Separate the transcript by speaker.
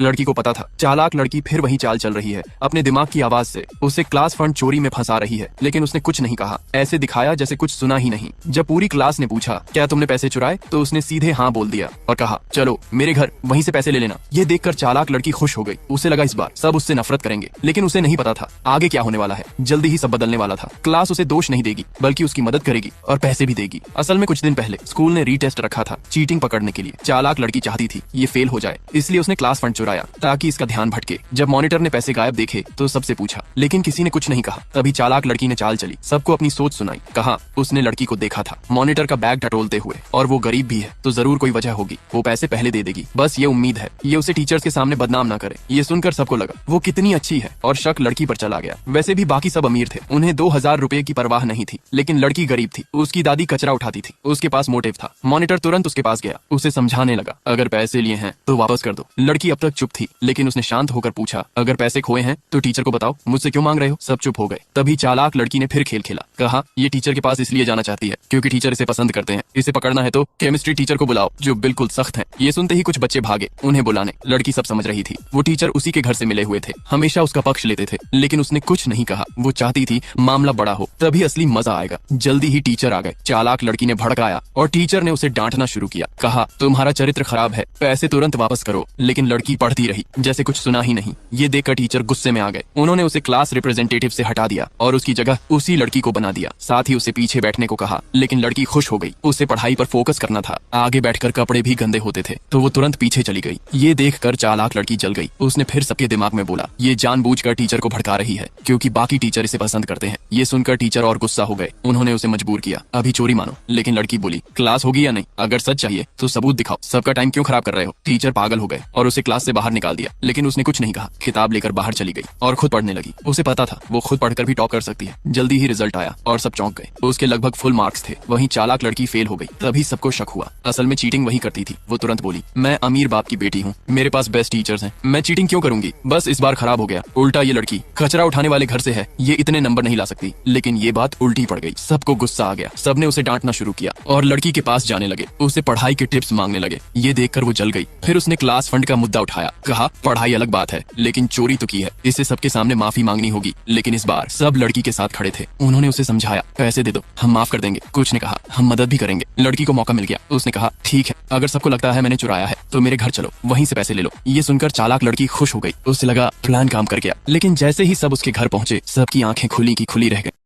Speaker 1: लड़की को पता था चालाक लड़की फिर वही चाल चल रही है, अपने दिमाग की आवाज से उसे क्लास फंड चोरी में फंसा रही है, लेकिन उसने कुछ नहीं कहा, ऐसे दिखाया जैसे कुछ सुना ही नहीं। जब पूरी क्लास ने पूछा क्या तुमने पैसे चुराए, तो उसने सीधे हाँ बोल दिया और कहा चलो मेरे घर वहीं से पैसे ले लेना। ये देखकर चालाक लड़की खुश हो गई, उसे लगा इस बार सब उससे नफरत करेंगे, लेकिन उसे नहीं पता था आगे क्या होने वाला है। जल्दी ही सब बदलने वाला था। क्लास उसे दोष नहीं देगी बल्कि उसकी मदद करेगी और पैसे भी देगी। असल में कुछ दिन पहले स्कूल ने रीटेस्ट रखा था चीटिंग पकड़ने के लिए। चालाक लड़की चाहती थी ये फेल हो जाए, इसलिए उसने क्लास फंड चुराया ताकि इसका ध्यान भटके। जब मॉनिटर ने पैसे गायब देखे तो सबसे पूछा, लेकिन किसी ने कुछ नहीं कहा। तभी चालाक लड़की ने चाल चली, सबको अपनी सोच सुनाई। कहा उसने लड़की को देखा था मॉनिटर का बैग टटोलते हुए, और वो गरीब भी है तो जरूर कोई वजह होगी, वो पैसे पहले दे देगी, बस ये उम्मीद है ये उसे टीचर्स के सामने बदनाम ना करे। ये सुनकर सबको लगा वो कितनी अच्छी है और शक लड़की पर चला गया। वैसे भी बाकी सब अमीर थे, उन्हें 2000 रुपए की परवाह नहीं थी, लेकिन लड़की गरीब थी। उसकी दादी कचरा उठाती थी, उसके पास मोटिव था। मॉनिटर तुरंत उसके पास गया, उसे समझाने लगा अगर पैसे लिए हैं तो वापस कर दो। लड़की अब तक चुप थी, लेकिन उसने शांत होकर पूछा अगर पैसे खोए हैं तो टीचर को बताओ, मुझसे क्यों मांग रहे हो। सब चुप हो गए। तभी चालाक लड़की ने फिर खेल खेला। कहा ये टीचर के पास इसलिए जाना चाहती है क्योंकि टीचर इसे पसंद करते हैं, इसे पकड़ना है तो केमिस्ट्री टीचर को बुलाओ जो बिल्कुल सख्त है। ये सुनते ही कुछ बच्चे भागे उन्हें बुलाने। लड़की सब समझ रही थी, वो टीचर उसी के घर से मिले हुए थे, हमेशा उसका पक्ष लेते थे, लेकिन उसने कुछ नहीं कहा। वो चाहती थी मामला बड़ा हो, तभी असली मजा आएगा। जल्दी ही टीचर आ गए। चालाक लड़की ने भड़काया और टीचर ने उसे डांटना शुरू किया। कहा तुम्हारा चरित्र खराब है, पैसे तुरंत वापस करो। लेकिन लड़की पढ़ती रही जैसे कुछ सुना ही नहीं। ये देखकर टीचर गुस्से में आ गए। उन्होंने उसे क्लास रिप्रेजेंटेटिव से हटा दिया और उसकी जगह उसी लड़की को बना दिया। साथ ही उसे पीछे बैठने को कहा, लेकिन लड़की खुश हो गई, उसे पढ़ाई पर फोकस करना था। आगे बैठकर कपड़े भी गंदे होते थे तो वो तुरंत पीछे चली गई। ये देखकर चालाक लड़की जल गई। उसने फिर सबके दिमाग में बोला ये जानबूझकर टीचर को भड़का रही है क्योंकि बाकी टीचर इसे पसंद करते हैं। ये सुनकर टीचर और गुस्सा हो गए। उन्होंने उसे मजबूर किया अभी चोरी मानो। लेकिन लड़की बोली क्लास होगी या नहीं, अगर सच चाहिए तो सबूत दिखाओ, सबका टाइम क्यों खराब कर रहे हो। टीचर पागल हो गए और उसे क्लास से बाहर निकाल दिया, लेकिन उसने कुछ नहीं कहा। किताब लेकर बाहर चली गई और खुद पढ़ने लगी। उसे पता था वो खुद पढ़कर भी टॉप कर सकती है। जल्दी ही रिजल्ट आया और सब चौंक गए। उसके लगभग फुल मार्क्स थे। वहीं चालाक लड़की फेल हो गई। तभी सबको शक हुआ असल में चीटिंग वही करती थी। वो तुरंत बोली मैं अमीर बाप की बेटी हूँ, मेरे पास बेस्ट टीचर्स हैं, मैं चीटिंग क्यों करूंगी। बस इस बार खराब हो गया। उल्टा ये लड़की कचरा उठाने वाले घर से है, ये इतने नंबर नहीं ला सकती। लेकिन ये बात उल्टी पड़ गई। सबको गुस्सा आ गया। सबने उसे डांटना शुरू किया और लड़की के पास जाने लगे, उसे पढ़ाई के टिप्स मांगने लगे। ये देखकर वो जल गई। फिर उसने क्लास फंड का मुद्दा उठाया। कहा पढ़ाई अलग बात है, लेकिन चोरी तो की है, इसे सबके सामने माफी मांगनी होगी। लेकिन इस बार सब लड़की के साथ खड़े थे। उन्होंने उसे समझाया पैसे दे दो, हम माफ कर देंगे। कुछ ने कहा हम मदद भी करेंगे। लड़की को मौका मिल गया। उसने कहा ठीक है, अगर सबको लगता है मैंने चुराया है तो मेरे घर चलो, वहीं से पैसे ले लो। ये सुनकर चालाक लड़की खुश हो गई। उसे लगा प्लान काम कर गया। लेकिन जैसे ही सब उसके घर पहुंचे सबकी आंखें खुली की खुली रह गई।